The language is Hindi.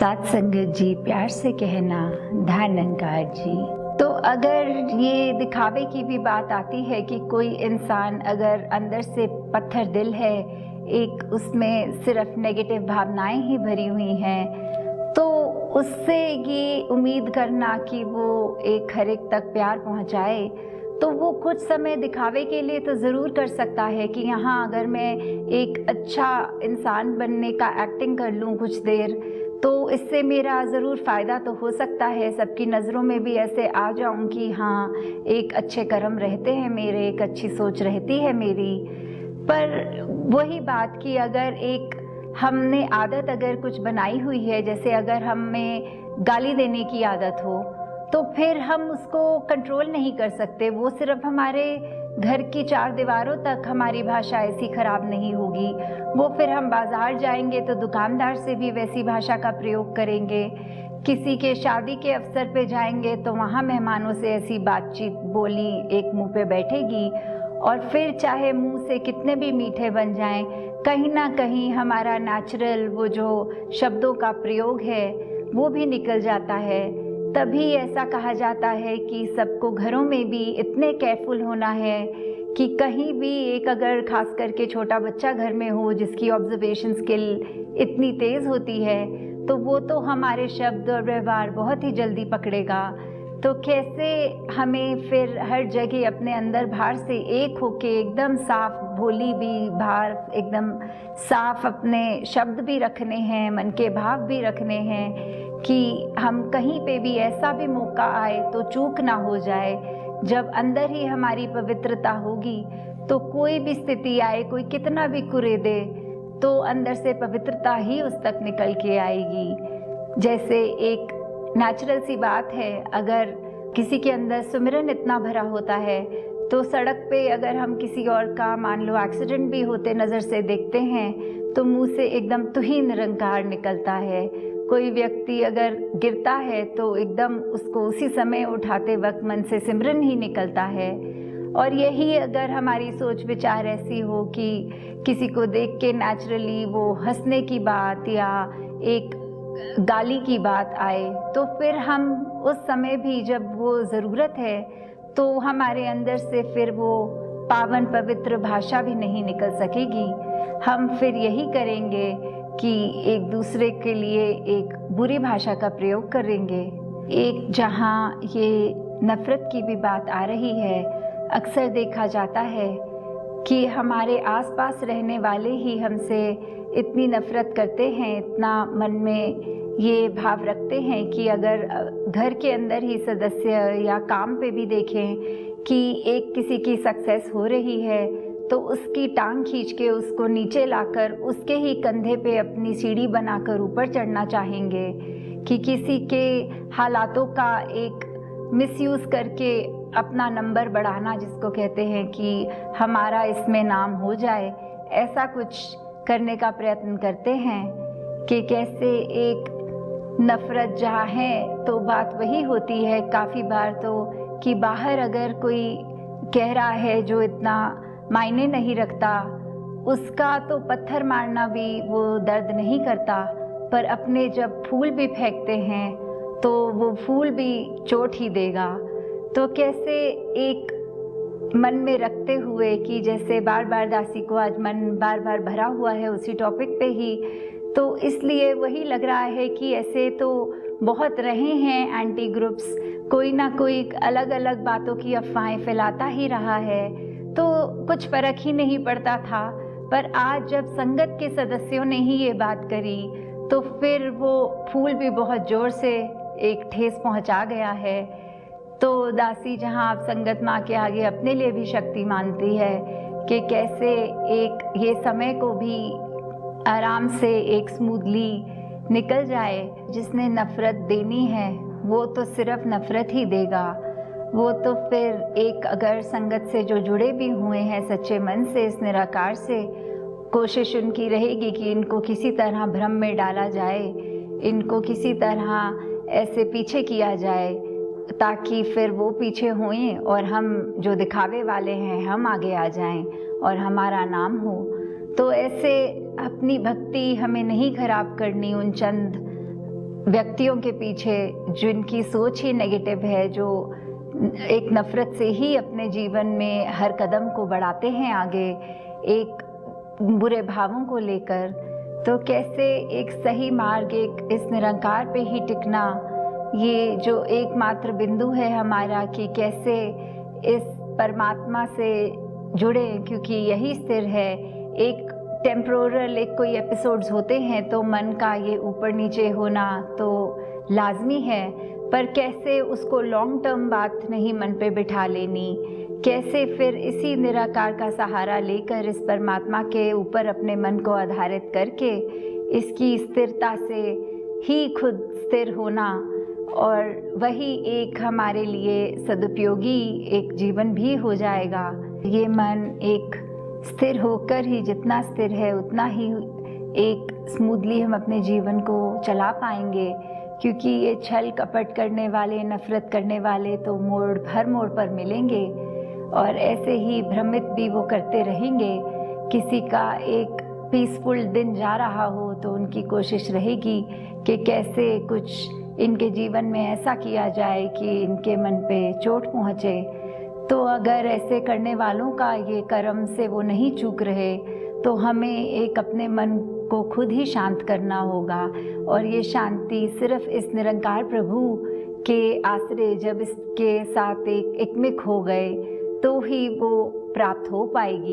साथ संगत जी, प्यार से कहना धन्यकार जी। तो अगर ये दिखावे की भी बात आती है कि कोई इंसान अगर अंदर से पत्थर दिल है, एक उसमें सिर्फ नेगेटिव भावनाएं ही भरी हुई हैं, तो उससे ये उम्मीद करना कि वो एक हर एक तक प्यार पहुंचाए, तो वो कुछ समय दिखावे के लिए तो ज़रूर कर सकता है कि यहाँ अगर मैं एक अच्छा इंसान बनने का एक्टिंग कर लूँ कुछ देर, तो इससे मेरा ज़रूर फ़ायदा तो हो सकता है, सबकी नज़रों में भी ऐसे आ जाऊं कि हाँ, एक अच्छे कर्म रहते हैं मेरे, एक अच्छी सोच रहती है मेरी। पर वही बात कि अगर एक हमने आदत अगर कुछ बनाई हुई है, जैसे अगर हमें गाली देने की आदत हो, तो फिर हम उसको कंट्रोल नहीं कर सकते। वो सिर्फ हमारे घर की चार दीवारों तक हमारी भाषा ऐसी खराब नहीं होगी, वो फिर हम बाजार जाएंगे तो दुकानदार से भी वैसी भाषा का प्रयोग करेंगे, किसी के शादी के अवसर पे जाएंगे तो वहाँ मेहमानों से ऐसी बातचीत बोली एक मुंह पे बैठेगी, और फिर चाहे मुंह से कितने भी मीठे बन जाएं, कहीं ना कहीं हमारा नेचुरल वो जो शब्दों का प्रयोग है वो भी निकल जाता है। तभी ऐसा कहा जाता है कि सबको घरों में भी इतने केयरफुल होना है कि कहीं भी एक अगर खास करके छोटा बच्चा घर में हो जिसकी ऑब्जर्वेशन स्किल इतनी तेज़ होती है, तो वो तो हमारे शब्द और व्यवहार बहुत ही जल्दी पकड़ेगा। तो कैसे हमें फिर हर जगह अपने अंदर बाहर से एक होके एकदम साफ भोली भी बाहर एकदम साफ अपने शब्द भी रखने हैं, मन के भाव भी रखने हैं कि हम कहीं पे भी ऐसा भी मौका आए तो चूक ना हो जाए। जब अंदर ही हमारी पवित्रता होगी तो कोई भी स्थिति आए, कोई कितना भी कुरेदे, तो अंदर से पवित्रता ही उस तक निकल के आएगी। जैसे एक नेचुरल सी बात है, अगर किसी के अंदर सुमिरन इतना भरा होता है तो सड़क पे अगर हम किसी और का मान लो एक्सीडेंट भी होते नज़र से देखते हैं तो मुंह से एकदम तुहीन निरंकार निकलता है। कोई व्यक्ति अगर गिरता है तो एकदम उसको उसी समय उठाते वक्त मन से सिमरन ही निकलता है। और यही अगर हमारी सोच विचार ऐसी हो कि किसी को देख के नेचुरली वो हंसने की बात या एक गाली की बात आए, तो फिर हम उस समय भी जब वो ज़रूरत है तो हमारे अंदर से फिर वो पावन पवित्र भाषा भी नहीं निकल सकेगी। हम फिर यही करेंगे कि एक दूसरे के लिए एक बुरी भाषा का प्रयोग करेंगे। एक जहाँ ये नफ़रत की भी बात आ रही है, अक्सर देखा जाता है कि हमारे आसपास रहने वाले ही हमसे इतनी नफ़रत करते हैं, इतना मन में ये भाव रखते हैं कि अगर घर के अंदर ही सदस्य या काम पे भी देखें कि एक किसी की सक्सेस हो रही है तो उसकी टांग खींच के उसको नीचे लाकर उसके ही कंधे पे अपनी सीढ़ी बनाकर ऊपर चढ़ना चाहेंगे, कि किसी के हालातों का एक मिसयूज़ करके अपना नंबर बढ़ाना, जिसको कहते हैं कि हमारा इसमें नाम हो जाए, ऐसा कुछ करने का प्रयत्न करते हैं। कि कैसे एक नफ़रत जहाँ है तो बात वही होती है काफ़ी बार तो कि बाहर अगर कोई कह रहा है जो इतना मायने नहीं रखता, उसका तो पत्थर मारना भी वो दर्द नहीं करता, पर अपने जब फूल भी फेंकते हैं तो वो फूल भी चोट ही देगा। तो कैसे एक मन में रखते हुए कि जैसे बार बार दासी को आज मन बार बार भरा हुआ है उसी टॉपिक पे ही, तो इसलिए वही लग रहा है कि ऐसे तो बहुत रहे हैं एंटी ग्रुप्स, कोई ना कोई अलग अलग बातों की अफवाहें फैलाता ही रहा है, तो कुछ फर्क ही नहीं पड़ता था। पर आज जब संगत के सदस्यों ने ही ये बात करी तो फिर वो फूल भी बहुत ज़ोर से एक ठेस पहुंचा गया है। तो दासी जहां आप संगत माँ के आगे अपने लिए भी शक्ति मानती है कि कैसे एक ये समय को भी आराम से एक स्मूथली निकल जाए। जिसने नफ़रत देनी है वो तो सिर्फ नफ़रत ही देगा, वो तो फिर एक अगर संगत से जो जुड़े भी हुए हैं सच्चे मन से इस निराकार से, कोशिश उनकी रहेगी कि इनको किसी तरह भ्रम में डाला जाए, इनको किसी तरह ऐसे पीछे किया जाए ताकि फिर वो पीछे होएं और हम जो दिखावे वाले हैं हम आगे आ जाएं और हमारा नाम हो। तो ऐसे अपनी भक्ति हमें नहीं खराब करनी उन चंद व्यक्तियों के पीछे जिनकी सोच ही नेगेटिव है, जो एक नफ़रत से ही अपने जीवन में हर कदम को बढ़ाते हैं आगे, एक बुरे भावों को लेकर, तो कैसे एक सही मार्ग, एक इस निरंकार पे ही टिकना, ये जो एकमात्र बिंदु है हमारा कि कैसे इस परमात्मा से जुड़े, क्योंकि यही स्थिर है। एक टेम्पोरल एक कोई एपिसोड्स होते हैं तो मन का ये ऊपर नीचे होना तो लाजमी है, पर कैसे उसको लॉन्ग टर्म बात नहीं मन पे बिठा लेनी, कैसे फिर इसी निराकार का सहारा लेकर इस परमात्मा के ऊपर अपने मन को आधारित करके इसकी स्थिरता से ही खुद स्थिर होना, और वही एक हमारे लिए सदुपयोगी एक जीवन भी हो जाएगा। ये मन एक स्थिर होकर ही, जितना स्थिर है उतना ही एक स्मूथली हम अपने जीवन को चला पाएंगे, क्योंकि ये छल कपट करने वाले, नफरत करने वाले तो हर मोड़ पर मिलेंगे, और ऐसे ही भ्रमित भी वो करते रहेंगे। किसी का एक पीसफुल दिन जा रहा हो तो उनकी कोशिश रहेगी कि कैसे कुछ इनके जीवन में ऐसा किया जाए कि इनके मन पे चोट पहुँचे। तो अगर ऐसे करने वालों का ये कर्म से वो नहीं चूक रहे, तो हमें एक अपने मन को खुद ही शांत करना होगा, और ये शांति सिर्फ इस निरंकार प्रभु के आश्रय जब इसके साथ एकमिक हो गए तो ही वो प्राप्त हो पाएगी।